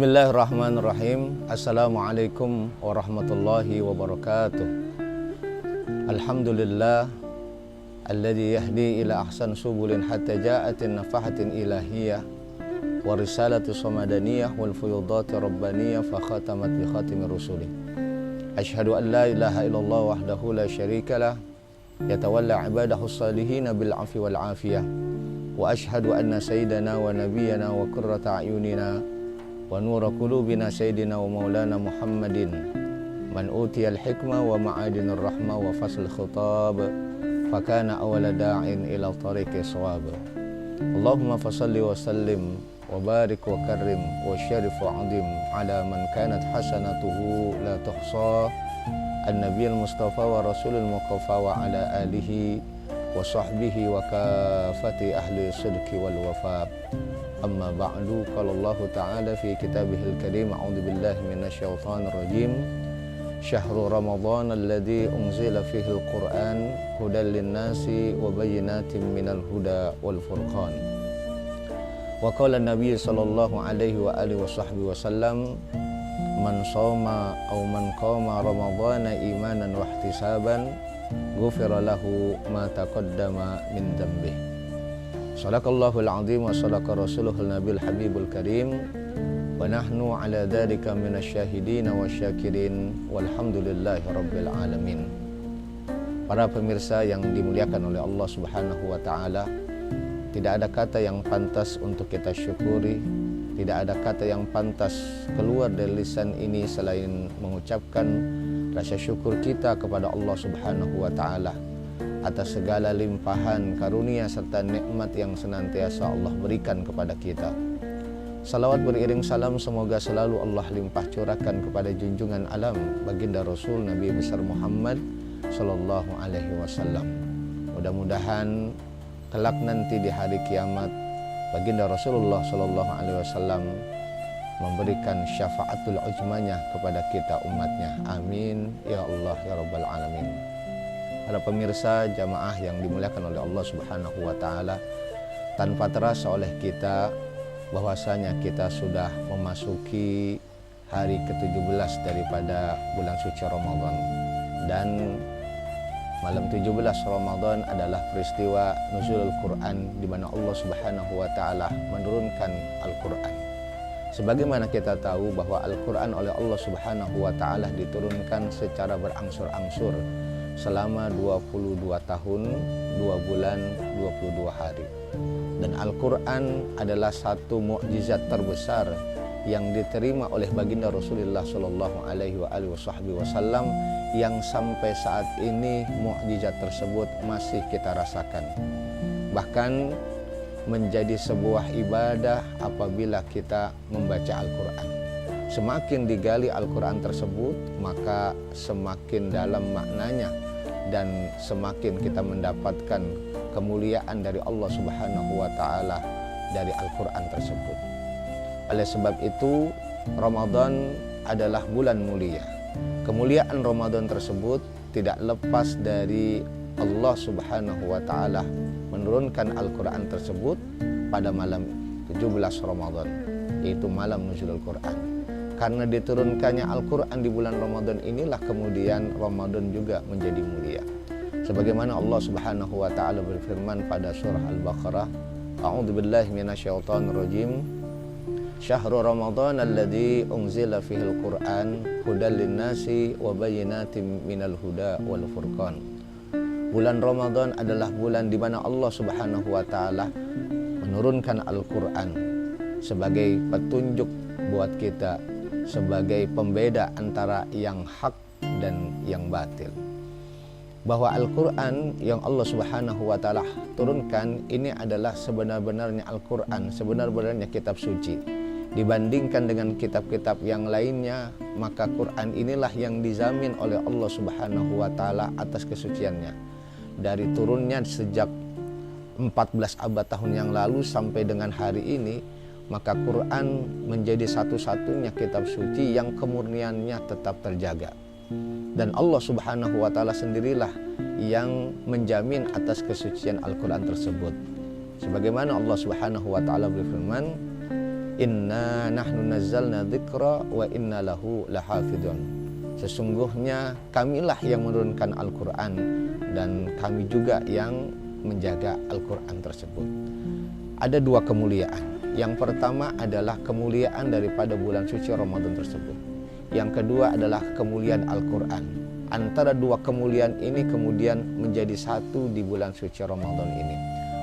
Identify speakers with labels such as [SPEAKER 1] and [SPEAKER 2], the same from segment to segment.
[SPEAKER 1] Bismillahirrahmanirrahim. Assalamualaikum warahmatullahi wabarakatuh. Alhamdulillah alladzi yahdi ila ahsan subulin hatta ja'atin nafahatin ilahiyah wa risalatu samadaniyah wal fuyudati rabbaniyah fa khatamat bi khatimir rusuli. Asyhadu an la ilaha illallah wahdahu la syarikalah yatawalla ibadahu salihina bil afi wal afiyah wa asyhadu anna sayyidana wa nabiyyana wa qurrata a'yunina wa nura qulubina sayyidina wa maulana Muhammadin man utiyal hikmah wa ma'adinur rahmah wa fasl khitab fakana awwala da'in ila tariqi shawab. Allahumma fasalli wa sallim wa barik wa karrim wa syarif wa adim ala man kanat hasanatuhu la tuhsa an-nabiyil mustafa wa rasulil muqaffa wa ala alihi wa sahbihi wa kafati ahli sidqi wal wafa. Amma ba'du, qala Allah ta'ala fi kitabihil karim, a'udzu billahi minasyaitonir rajim. Syahrul Ramadan alladzi unzila fihil Qur'an hudal linnasi wa bayyinatin minal huda wal furqan. Wa qala an-nabiy sallallahu alaihi wa alihi wasallam, man shoma aw man qama ramadhana imanan wa ihtisaban ghufira lahu ma taqaddama min dhanbihi. Sadaqallahul azim wa sadaqa rasuluhul nabiyul habibul karim wa nahnu ala dzalika minasyahidin wa syakirin walhamdulillahi rabbil alamin. Para pemirsa yang dimuliakan oleh Allah Subhanahu wa taala, tidak ada kata yang pantas untuk kita syukuri, tidak ada kata yang pantas keluar dari lisan ini selain mengucapkan rasa syukur kita kepada Allah Subhanahu wa taala atas segala limpahan karunia serta nikmat yang senantiasa Allah berikan kepada kita. Salawat beriring salam semoga selalu Allah limpah curahkan kepada junjungan alam baginda Rasul Nabi besar Muhammad sallallahu alaihi wasallam. Mudah-mudahan kelak nanti di hari kiamat baginda Rasulullah sallallahu alaihi wasallam memberikan syafaatul uzmanya kepada kita umatnya. Amin ya Allah ya rabbal alamin. Para pemirsa jamaah yang dimuliakan oleh Allah Subhanahu wa taala, tanpa terasa oleh kita bahwasanya kita sudah memasuki hari ke-17 daripada bulan suci Ramadan, dan malam 17 Ramadan adalah peristiwa nuzulul Quran di mana Allah Subhanahu wa taala menurunkan Al-Quran. Sebagaimana kita tahu bahwa Al-Quran oleh Allah Subhanahu wa taala diturunkan secara berangsur-angsur selama 22 tahun, 2 bulan, 22 hari. Dan Al-Quran adalah satu mukjizat terbesar yang diterima oleh baginda Rasulullah Shallallahu Alaihi Wasallam, yang sampai saat ini mukjizat tersebut masih kita rasakan. Bahkan menjadi sebuah ibadah apabila kita membaca Al-Quran. Semakin digali Al-Quran tersebut, maka semakin dalam maknanya dan semakin kita mendapatkan kemuliaan dari Allah Subhanahu wa taala dari Al-Quran tersebut. Oleh sebab itu, Ramadan adalah bulan mulia. Kemuliaan Ramadan tersebut tidak lepas dari Allah Subhanahu wa taala menurunkan Al-Quran tersebut pada malam 17 Ramadan, yaitu malam nuzulul Quran. Karena diturunkannya Al-Quran di bulan Ramadan inilah kemudian Ramadan juga menjadi mulia. Sebagaimana Allah Subhanahu wa taala berfirman pada surah Al-Baqarah, A'udzu billahi minasyaitonir rajim. Syahrul Ramadan alladzi unzila fihil Qur'an hudal linnasi wa bayyinatin minal huda wal furqan. Bulan Ramadan adalah bulan di mana Allah Subhanahu wa taala menurunkan Al-Quran sebagai petunjuk buat kita, sebagai pembeda antara yang hak dan yang batil. Bahwa Al-Quran yang Allah Subhanahu wa ta'ala turunkan ini adalah sebenar-benarnya Al-Quran, sebenar-benarnya kitab suci. Dibandingkan dengan kitab-kitab yang lainnya, maka Quran inilah yang dijamin oleh Allah Subhanahu wa ta'ala atas kesuciannya. Dari turunnya sejak 14 abad tahun yang lalu sampai dengan hari ini, maka Quran menjadi satu-satunya kitab suci yang kemurniannya tetap terjaga. Dan Allah Subhanahu wa ta'ala sendirilah yang menjamin atas kesucian Al-Quran tersebut. Sebagaimana Allah Subhanahu wa ta'ala berfirman, Inna nahnu nazzalna dzikra dzikra wa inna lahu lahafidun. Sesungguhnya kamilah yang menurunkan Al-Quran dan kami juga yang menjaga Al-Quran tersebut. Ada dua kemuliaan. Yang pertama adalah kemuliaan daripada bulan suci Ramadan tersebut. Yang kedua adalah kemuliaan Al-Quran. Antara dua kemuliaan ini kemudian menjadi satu di bulan suci Ramadan ini.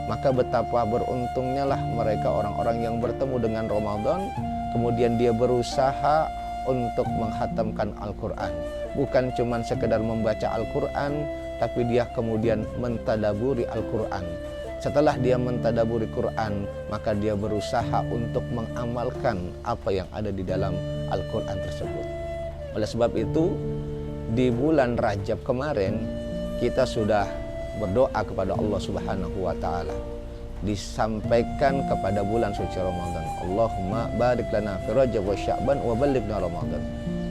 [SPEAKER 1] Maka betapa beruntungnya lah mereka orang-orang yang bertemu dengan Ramadan, kemudian dia berusaha untuk menghatamkan Al-Quran. Bukan cuma sekedar membaca Al-Quran, tapi dia kemudian mentadaburi Al-Quran. Setelah dia mentadaburi Quran, maka dia berusaha untuk mengamalkan apa yang ada di dalam Al-Quran tersebut. Oleh sebab itu, di bulan Rajab kemarin, kita sudah berdoa kepada Allah Subhanahu wa Ta'ala. Disampaikan kepada bulan suci Ramadan, Allahumma barik lana fi Rajab wa Sya'ban wa ballighna Ramadan.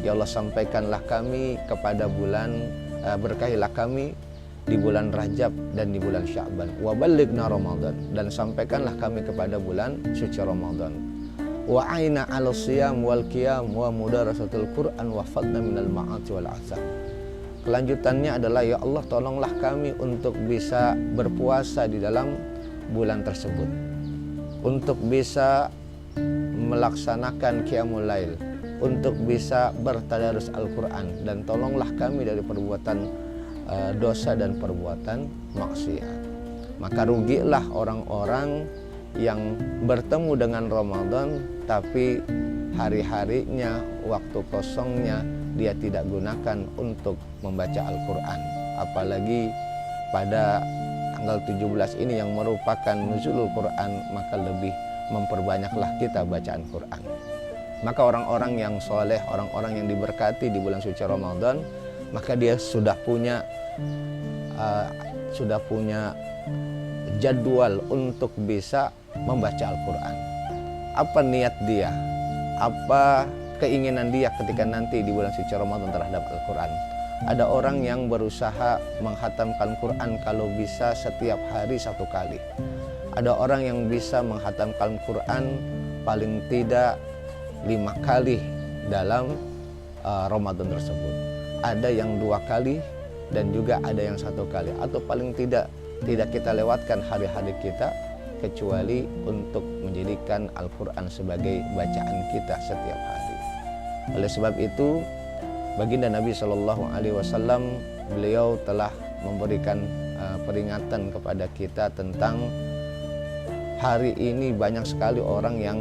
[SPEAKER 1] Ya Allah, sampaikanlah kami kepada bulan, berkahilah kami di bulan Rajab dan di bulan Sya'ban, wa ballighna Ramadan, dan sampaikanlah kami kepada bulan suci Ramadan. Wa aina 'ala siyam wal qiyam wa mudarasatul Qur'an wa fadna minal ma'ati wal 'azab. Kelanjutannya adalah, ya Allah, tolonglah kami untuk bisa berpuasa di dalam bulan tersebut, untuk bisa melaksanakan qiyamul lail, untuk bisa bertadarus Al-Quran, dan tolonglah kami dari perbuatan dosa dan perbuatan maksiat. Maka rugilah orang-orang yang bertemu dengan Ramadan tapi hari-harinya, waktu kosongnya dia tidak gunakan untuk membaca Al-Quran. Apalagi pada tanggal 17 ini yang merupakan nuzulul Quran, maka lebih memperbanyaklah kita bacaan Quran. Maka orang-orang yang soleh, orang-orang yang diberkati di bulan suci Ramadan, maka dia sudah punya jadwal untuk bisa membaca Al-Quran. Apa niat dia? Apa keinginan dia ketika nanti di bulan suci Ramadan terhadap Al-Quran? Ada orang yang berusaha menghatamkan Quran kalau bisa setiap hari 1 kali. Ada orang yang bisa menghatamkan Quran paling tidak 5 kali dalam Ramadan tersebut. Ada yang 2 kali dan juga ada yang 1 kali. Atau paling tidak kita lewatkan hari-hari kita kecuali untuk menjadikan Al-Quran sebagai bacaan kita setiap hari. Oleh sebab itu, baginda Nabi SAW, beliau telah memberikan peringatan kepada kita tentang hari ini banyak sekali orang yang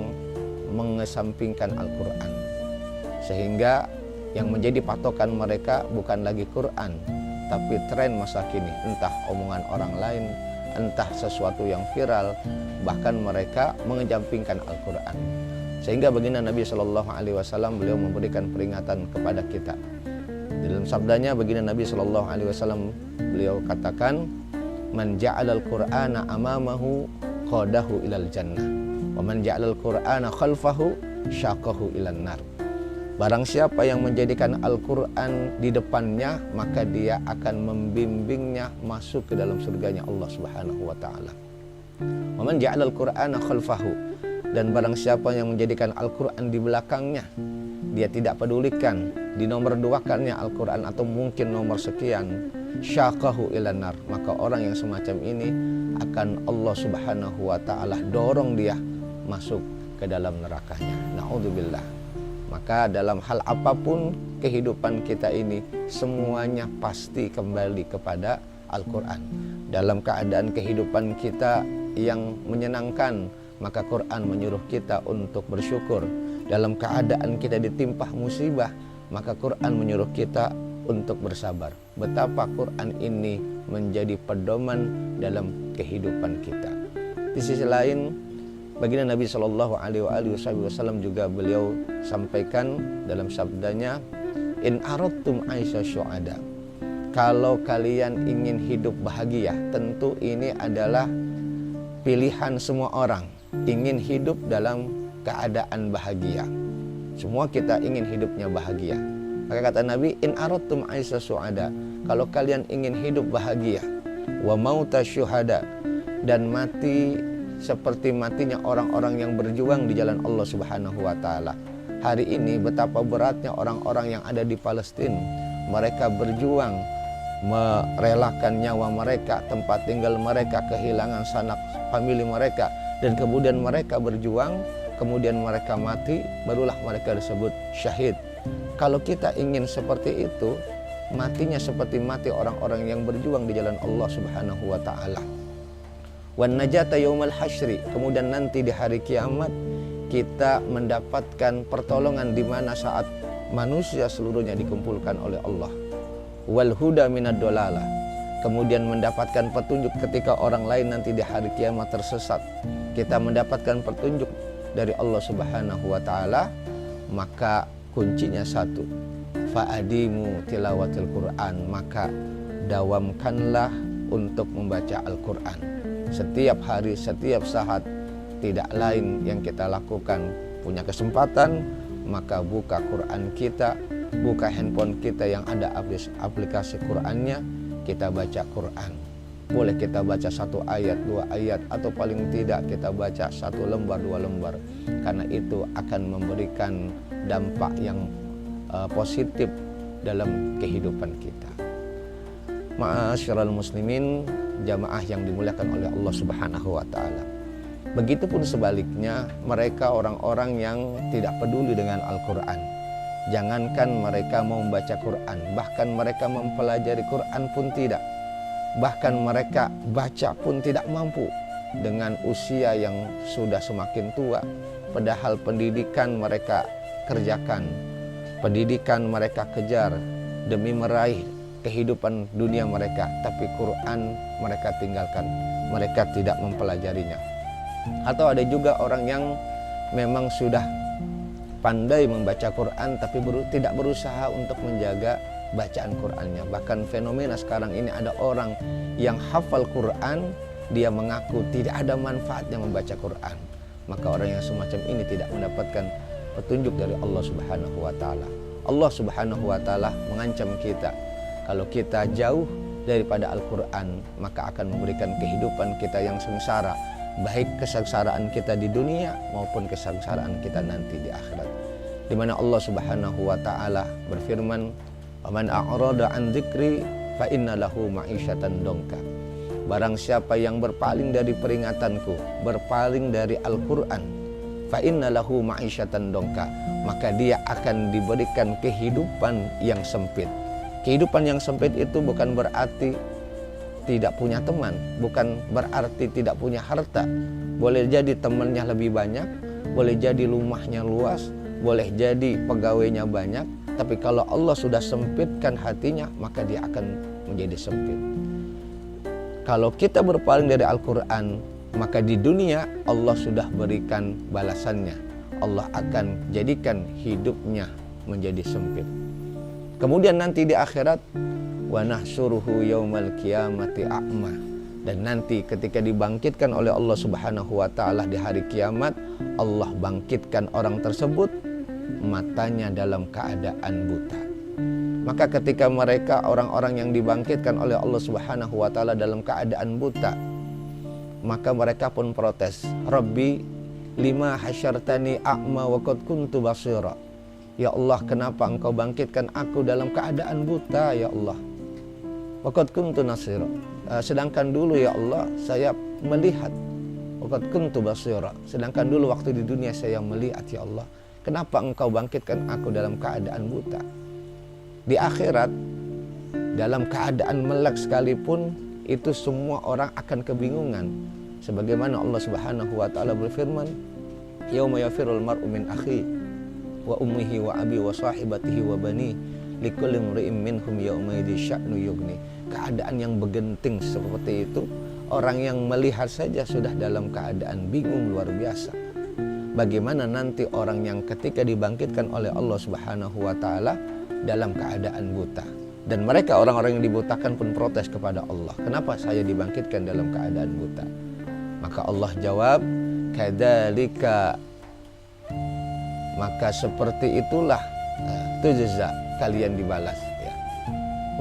[SPEAKER 1] mengesampingkan Al-Quran, sehingga yang menjadi patokan mereka bukan lagi Quran, tapi tren masa kini, entah omongan orang lain, entah sesuatu yang viral, bahkan mereka mengesampingkan Al-Quran. Sehingga baginda Nabi SAW beliau memberikan peringatan kepada kita. Dalam sabdanya baginda Nabi SAW beliau katakan, man ja'alal Qur'ana amamahu qadahu ilal jannah, wa man ja'alal Qur'ana khalfahu syaqahu ilan nar. Barang siapa yang menjadikan Al-Quran di depannya, maka dia akan membimbingnya masuk ke dalam surganya Allah Subhanahu wa Ta'ala. Wa man ja'alal Qur'ana khalfahu, dan barang siapa yang menjadikan Al-Quran di belakangnya, dia tidak pedulikan dinomor 2-kannya Al-Quran atau mungkin nomor sekian, syaqahu ilan nar, maka orang yang semacam ini akan Allah Subhanahu wa Ta'ala dorong dia masuk ke dalam nerakanya. Na'udzubillah. Maka dalam hal apapun kehidupan kita ini, semuanya pasti kembali kepada Al-Quran. Dalam keadaan kehidupan kita yang menyenangkan, maka Quran menyuruh kita untuk bersyukur. Dalam keadaan kita ditimpa musibah, maka Quran menyuruh kita untuk bersabar. Betapa Quran ini menjadi pedoman dalam kehidupan kita. Di sisi lain, baginda Nabi SAW juga beliau sampaikan dalam sabdanya, in aradtum aisha syuhada, kalau kalian ingin hidup bahagia, tentu ini adalah pilihan semua orang, ingin hidup dalam keadaan bahagia. Semua kita ingin hidupnya bahagia. Maka kata Nabi, in aradtum aisha syuhada, kalau kalian ingin hidup bahagia, wa mauta syuhada, dan mati seperti matinya orang-orang yang berjuang di jalan Allah Subhanahu wa Ta'ala. hari ini betapa beratnya orang-orang yang ada di Palestina. Mereka berjuang merelakan nyawa mereka, tempat tinggal mereka, kehilangan sanak famili mereka, dan kemudian mereka berjuang, kemudian mereka mati, barulah mereka disebut syahid. Kalau kita ingin seperti itu, matinya seperti mati orang-orang yang berjuang di jalan Allah Subhanahu wa taala. Wan najata yaumal hasyri, kemudian nanti di hari kiamat kita mendapatkan pertolongan di mana saat manusia seluruhnya dikumpulkan oleh Allah. Wal huda minad dolalah, kemudian mendapatkan petunjuk ketika orang lain nanti di hari kiamat tersesat. Kita mendapatkan petunjuk dari Allah Subhanahu wa taala, maka kuncinya satu, fa'adimu tilawatil Quran, maka dawamkanlah untuk membaca Al-Quran. Setiap hari, setiap saat, tidak lain yang kita lakukan. Punya kesempatan, maka buka Quran kita, buka handphone kita yang ada aplikasi Qurannya, kita baca Quran. Boleh kita baca 1 ayat, 2 ayat, atau paling tidak kita baca 1 lembar, 2 lembar, karena itu akan memberikan dampak yang positif dalam kehidupan kita. Ma'asyiral muslimin, jamaah yang dimuliakan oleh Allah Subhanahu wa taala. Begitupun sebaliknya, mereka orang-orang yang tidak peduli dengan Al-Quran. Jangankan mereka mau membaca Quran, bahkan mereka mempelajari Quran pun tidak. Bahkan mereka baca pun tidak mampu dengan usia yang sudah semakin tua. Padahal pendidikan mereka kerjakan, pendidikan mereka kejar demi meraih kehidupan dunia mereka, tapi Quran mereka tinggalkan, mereka tidak mempelajarinya. Atau ada juga orang yang memang sudah pandai membaca Quran tapi tidak berusaha untuk menjaga bacaan Qurannya. Bahkan fenomena sekarang ini ada orang yang hafal Quran, dia mengaku tidak ada manfaatnya membaca Quran. Maka orang yang semacam ini tidak mendapatkan petunjuk dari Allah Subhanahu wa taala. Allah Subhanahu wa taala mengancam kita, kalau kita jauh daripada Al-Quran, maka akan memberikan kehidupan kita yang sengsara, baik kesengsaraan kita di dunia maupun kesengsaraan kita nanti di akhirat. Di mana Allah Subhanahu wa taala berfirman, "Waman a'rada an dzikri fa inna lahu ma'isyatan dongka." Barang siapa yang berpaling dari peringatanku, berpaling dari Al-Quran, fa inna lahu ma'isyatan dongka, maka dia akan diberikan kehidupan yang sempit. Kehidupan yang sempit itu bukan berarti tidak punya teman, bukan berarti tidak punya harta. Boleh jadi temannya lebih banyak, boleh jadi rumahnya luas, boleh jadi pegawainya banyak, tapi kalau Allah sudah sempitkan hatinya, maka dia akan menjadi sempit. Kalau kita berpaling dari Al-Quran, maka di dunia Allah sudah berikan balasannya. Allah akan jadikan hidupnya menjadi sempit. Kemudian nanti di akhirat, wa nahsyuruhu yaumal qiyamati a'ma, dan nanti ketika dibangkitkan oleh Allah Subhanahu wa taala di hari kiamat, Allah bangkitkan orang tersebut matanya dalam keadaan buta. Maka ketika mereka orang-orang yang dibangkitkan oleh Allah Subhanahu wa taala dalam keadaan buta, maka mereka pun protes, "Rabbi, lima hasyartani a'ma wa qad kuntu basira." Ya Allah, kenapa engkau bangkitkan aku dalam keadaan buta, ya Allah? Wa qad kuntu nasira. Sedangkan dulu ya Allah saya melihat. Wa qad kuntu basira. Sedangkan dulu waktu di dunia saya melihat, ya Allah. Kenapa engkau bangkitkan aku dalam keadaan buta? Di akhirat, dalam keadaan melek sekalipun, itu semua orang akan kebingungan. Sebagaimana Allah Subhanahu wa taala berfirman, "Yauma yafirul mar'u min akhi wa ummihi wa abi wa sahibatihi wa bani likulli imri'in minhum yawma idzi sya'nu yughni." Keadaan yang bergenting seperti itu, orang yang melihat saja sudah dalam keadaan bingung luar biasa. Bagaimana nanti orang yang ketika dibangkitkan oleh Allah Subhanahu wa taala dalam keadaan buta? Dan mereka orang-orang yang dibutakan pun protes kepada Allah, "Kenapa saya dibangkitkan dalam keadaan buta?" Maka Allah jawab, "Kadzalika," maka seperti itulah tujza, kalian dibalas ya.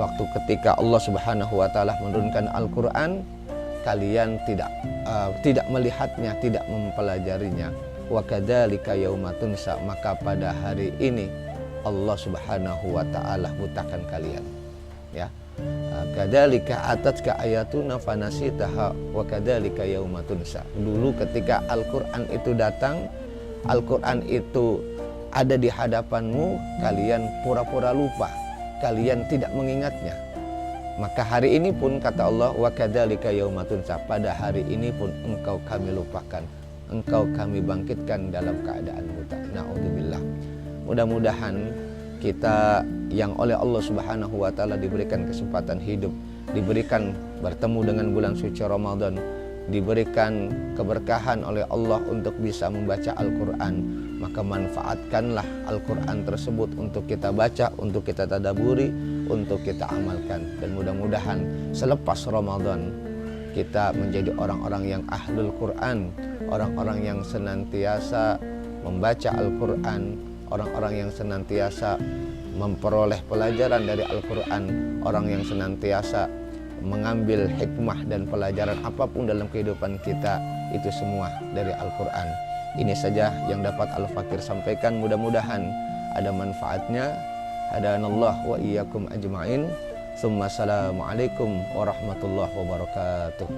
[SPEAKER 1] Waktu ketika Allah Subhanahu wa taala menurunkan Al-Qur'an, kalian tidak melihatnya, tidak mempelajarinya, wa kadzalika yauma tunsa, maka pada hari ini Allah Subhanahu wa taala butakan kalian. Ya. Kadzalika atatka ayatuna fanasitaha wa kadzalika yauma tunsa. Dulu ketika Al-Qur'an itu datang, Al-Qur'an itu ada di hadapanmu, kalian pura-pura lupa, kalian tidak mengingatnya. Maka hari ini pun kata Allah, wa kadzalika yauma tunsa, pada hari ini pun engkau kami lupakan, engkau kami bangkitkan dalam keadaan buta. Na'udzubillah. Mudah-mudahan kita yang oleh Allah Subhanahu wa taala diberikan kesempatan hidup, diberikan bertemu dengan bulan suci Ramadan, diberikan keberkahan oleh Allah untuk bisa membaca Al-Qur'an, maka manfaatkanlah Al-Qur'an tersebut untuk kita baca, untuk kita tadaburi, untuk kita amalkan. Dan mudah-mudahan selepas Ramadan kita menjadi orang-orang yang ahlul Qur'an, orang-orang yang senantiasa membaca Al-Qur'an, orang-orang yang senantiasa memperoleh pelajaran dari Al-Qur'an, orang yang senantiasa mengambil hikmah dan pelajaran apapun dalam kehidupan kita, itu semua dari Al-Qur'an. Ini saja yang dapat Al-Fakir sampaikan, mudah-mudahan ada manfaatnya. Hadanallah wa iyyakum ajma'in. Assalamualaikum warahmatullahi wabarakatuh.